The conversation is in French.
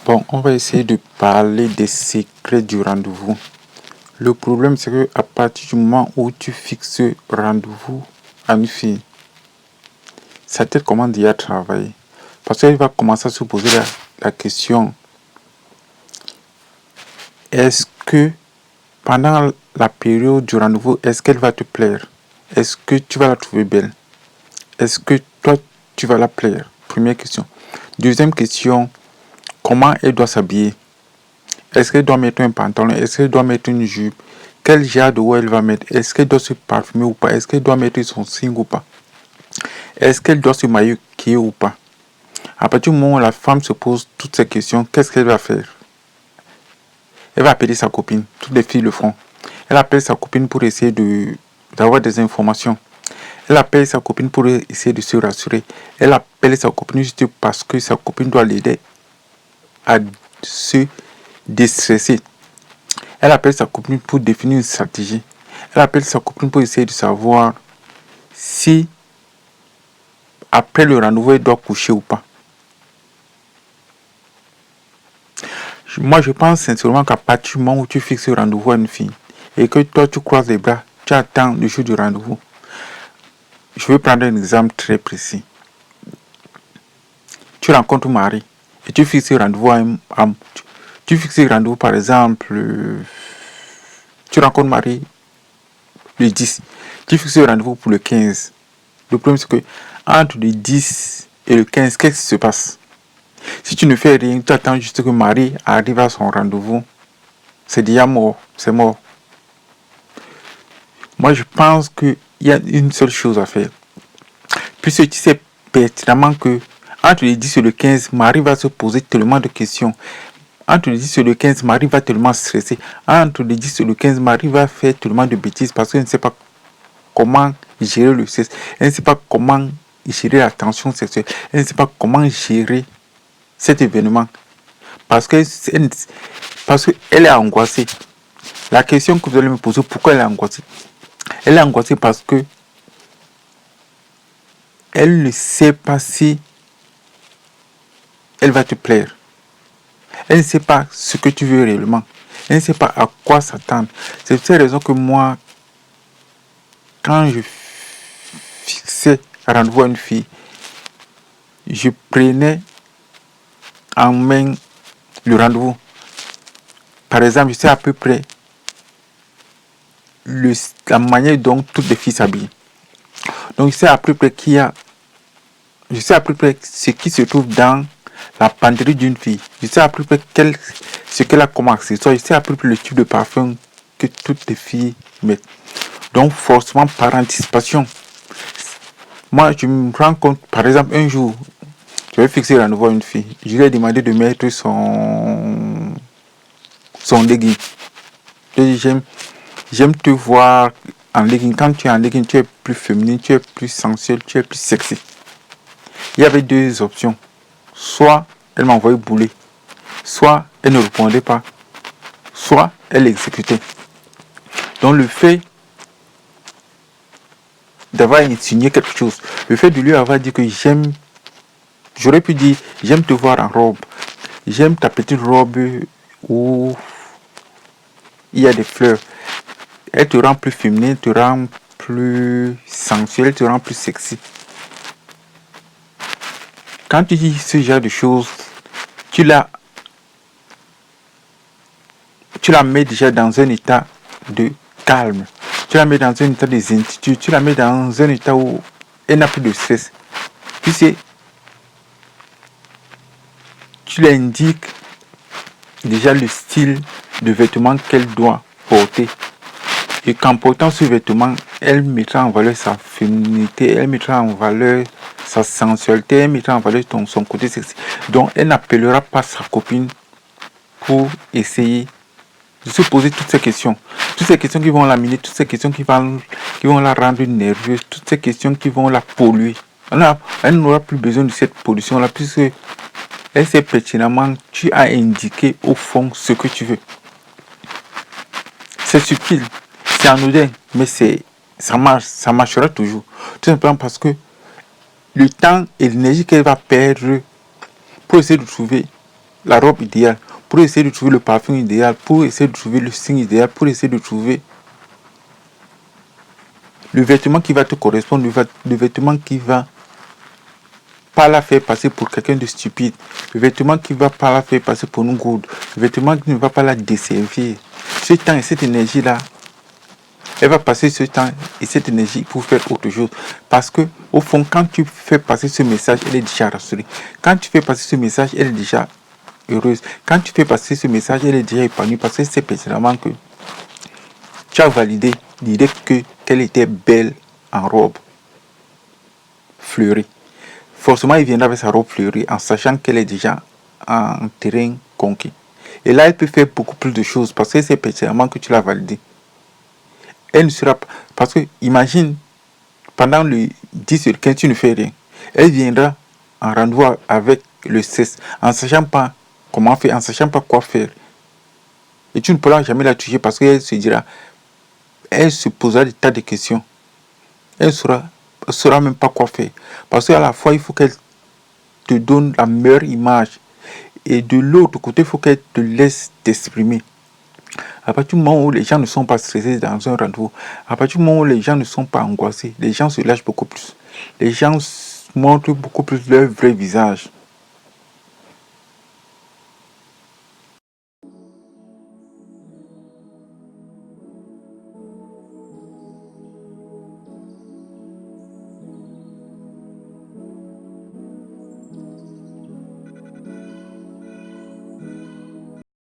Bon, on va essayer de parler des secrets du rendez-vous. Le problème, c'est que à partir du moment où tu fixes rendez-vous à une fille, sa tête commence déjà à travailler. Parce qu'elle va commencer à se poser la question, est-ce que pendant la période du rendez-vous, est-ce qu'elle va te plaire? Est-ce que tu vas la trouver belle? Est-ce que toi, tu vas la plaire? Première question. Deuxième question, comment elle doit s'habiller? Est-ce qu'elle doit mettre un pantalon? Est-ce qu'elle doit mettre une jupe? Quel genre de haut elle va mettre? Est-ce qu'elle doit se parfumer ou pas? Est-ce qu'elle doit mettre son signe ou pas? Est-ce qu'elle doit se maquiller ou pas? À partir du moment où la femme se pose toutes ces questions, qu'est-ce qu'elle va faire? Elle va appeler sa copine. Toutes les filles le font. Elle appelle sa copine pour essayer d'avoir des informations. Elle appelle sa copine pour essayer de se rassurer. Elle appelle sa copine juste parce que sa copine doit l'aider à se déstresser. Elle appelle sa copine pour définir une stratégie. Elle appelle sa copine pour essayer de savoir si après le rendez-vous, elle doit coucher ou pas. Moi, je pense sincèrement qu'à partir du moment où tu fixes le rendez-vous à une fille et que toi, tu croises les bras, tu attends le jour du rendez-vous. Je vais prendre un exemple très précis. Tu rencontres Marie et tu fixes le rendez-vous tu fixes le rendez-vous, par exemple, tu rencontres Marie le 10. Tu fixes le rendez-vous pour le 15. Le problème, c'est que entre le 10 et le 15, qu'est-ce qui se passe? Si tu ne fais rien, tu attends juste que Marie arrive à son rendez-vous, c'est déjà mort, c'est mort. Moi, je pense qu'il y a une seule chose à faire. Puisque tu sais pertinemment que entre le 10 et le 15, Marie va se poser tellement de questions. Entre le 10 et le 15, Marie va tellement stresser. Entre le 10 et le 15, Marie va faire tellement de bêtises parce qu'elle ne sait pas comment gérer le sexe. Elle ne sait pas comment gérer la tension sexuelle. Elle ne sait pas comment gérer cet événement. Parce qu'elle est angoissée. La question que vous allez me poser, pourquoi elle est angoissée? Elle est angoissée parce que elle ne sait pas si elle va te plaire. Elle ne sait pas ce que tu veux réellement. Elle ne sait pas à quoi s'attendre. C'est pour cette raison que moi, quand je fixais rendez-vous à une fille, je prenais en main le rendez-vous. Par exemple, je sais à peu près la manière dont toutes les filles s'habillent. Donc, je sais à peu près je sais à peu près ce qui se trouve dans la penderie d'une fille. Je sais à peu près ce qu'elle a comme accessoire. Je sais à peu près le type de parfum que toutes les filles mettent. Donc, forcément, par anticipation, moi, je me rends compte, par exemple, un jour, je vais fixer rendez-vous à une fille. Je lui ai demandé de mettre son legging. J'aime te voir en legging. Quand tu es en legging, tu es plus féminine, tu es plus sensuelle, tu es plus sexy. Il y avait deux options. Soit elle m'envoyait bouler, soit elle ne répondait pas, soit elle exécutait. Donc le fait d'avoir insinué quelque chose, le fait de lui avoir dit que j'aurais pu dire j'aime te voir en robe, j'aime ta petite robe où il y a des fleurs. Elle te rend plus féminine, te rend plus sensuelle, te rend plus sexy. Quand tu dis ce genre de choses, tu la mets déjà dans un état de calme. Tu la mets dans un état de zénitude. Tu la mets dans un état où elle n'a plus de stress. Tu sais, tu lui indiques déjà le style de vêtements qu'elle doit porter. Et qu'en portant ce vêtement, elle mettra en valeur sa féminité, elle mettra en valeur sa sensualité, elle mettra en valeur son côté sexy. Donc, elle n'appellera pas sa copine pour essayer de se poser toutes ces questions. Toutes ces questions qui vont la miner, toutes ces questions qui vont la rendre nerveuse, toutes ces questions qui vont la polluer. Elle n'aura plus besoin de cette pollution-là, puisque elle sait pertinemment, tu as indiqué au fond ce que tu veux. C'est subtil, c'est anodin, mais ça marchera toujours. Tout simplement parce que le temps et l'énergie qu'elle va perdre pour essayer de trouver la robe idéale, pour essayer de trouver le parfum idéal, pour essayer de trouver le signe idéal, pour essayer de trouver le vêtement qui va te correspondre, le vêtement qui va pas la faire passer pour quelqu'un de stupide, le vêtement qui va pas la faire passer pour une gourde, le vêtement qui ne va pas la desservir. Ce temps et cette énergie-là, elle va passer ce temps et cette énergie pour faire autre chose. Parce que, au fond, quand tu fais passer ce message, elle est déjà rassurée. Quand tu fais passer ce message, elle est déjà heureuse. Quand tu fais passer ce message, elle est déjà épanouie parce que c'est pertinemment que tu as validé l'idée qu'elle était belle en robe fleurie. Forcément, il viendra avec sa robe fleurie en sachant qu'elle est déjà en terrain conquis. Et là, elle peut faire beaucoup plus de choses parce que c'est pertinemment que tu l'as validé. Elle ne sera pas... Parce que, imagine, pendant le 10 sur 15, tu ne fais rien. Elle viendra en rendez-vous avec le cesse, en ne sachant pas comment faire, en ne sachant pas quoi faire. Et tu ne pourras jamais la toucher parce qu'elle se dira, elle se posera des tas de questions. Elle ne saura même pas quoi faire. Parce qu'à la fois, il faut qu'elle te donne la meilleure image. Et de l'autre côté, il faut qu'elle te laisse t'exprimer. À partir du moment où les gens ne sont pas stressés dans un rendez-vous, à partir du moment où les gens ne sont pas angoissés, les gens se lâchent beaucoup plus. Les gens montrent beaucoup plus leur vrai visage.